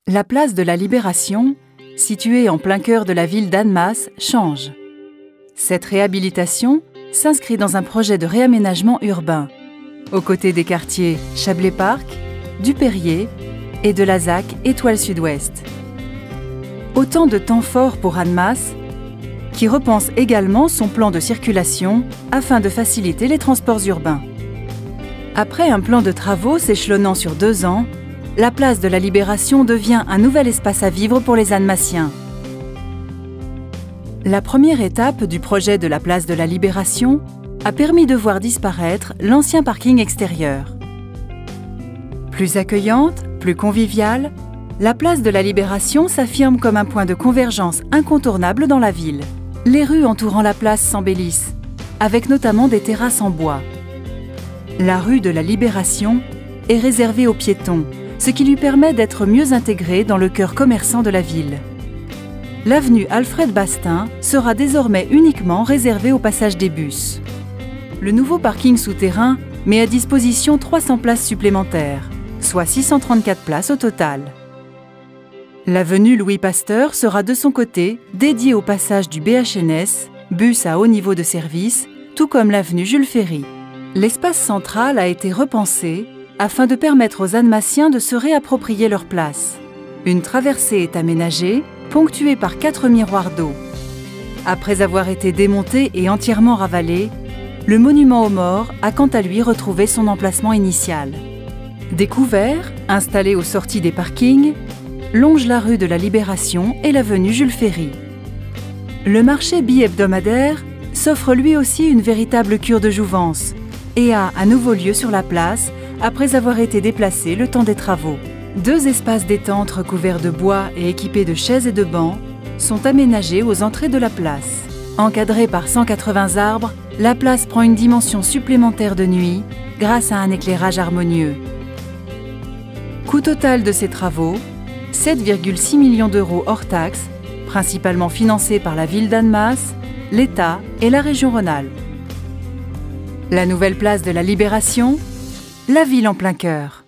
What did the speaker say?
La place de la Libération, située en plein cœur de la ville d'Annemasse, change. Cette réhabilitation s'inscrit dans un projet de réaménagement urbain, aux côtés des quartiers Chablais Park, du Perrier et de la ZAC Étoile Sud-Ouest. Autant de temps forts pour Annemasse, qui repense également son plan de circulation afin de faciliter les transports urbains. Après un plan de travaux s'échelonnant sur 2 ans, la place de la Libération devient un nouvel espace à vivre pour les Annemassiens. La première étape du projet de la place de la Libération a permis de voir disparaître l'ancien parking extérieur. Plus accueillante, plus conviviale, la place de la Libération s'affirme comme un point de convergence incontournable dans la ville. Les rues entourant la place s'embellissent, avec notamment des terrasses en bois. La rue de la Libération est réservée aux piétons, ce qui lui permet d'être mieux intégrée dans le cœur commerçant de la ville. L'avenue Alfred Bastin sera désormais uniquement réservée au passage des bus. Le nouveau parking souterrain met à disposition 300 places supplémentaires, soit 634 places au total. L'avenue Louis Pasteur sera de son côté dédiée au passage du BHNS, bus à haut niveau de service, tout comme l'avenue Jules Ferry. L'espace central a été repensé afin de permettre aux Annemassiens de se réapproprier leur place. Une traversée est aménagée, ponctuée par 4 miroirs d'eau. Après avoir été démonté et entièrement ravalé, le monument aux morts a quant à lui retrouvé son emplacement initial. Des couverts, installés aux sorties des parkings, longent la rue de la Libération et l'avenue Jules Ferry. Le marché bi-hebdomadaire s'offre lui aussi une véritable cure de jouvence et a un nouveau lieu sur la place après avoir été déplacé le temps des travaux. 2 espaces détente recouverts de bois et équipés de chaises et de bancs sont aménagés aux entrées de la place. Encadrée par 180 arbres, la place prend une dimension supplémentaire de nuit grâce à un éclairage harmonieux. Coût total de ces travaux, 7,6 millions d'euros hors taxes, principalement financés par la ville d'Annemasse, l'État et la région Rhône-Alpes. La nouvelle place de la Libération, la ville en plein cœur.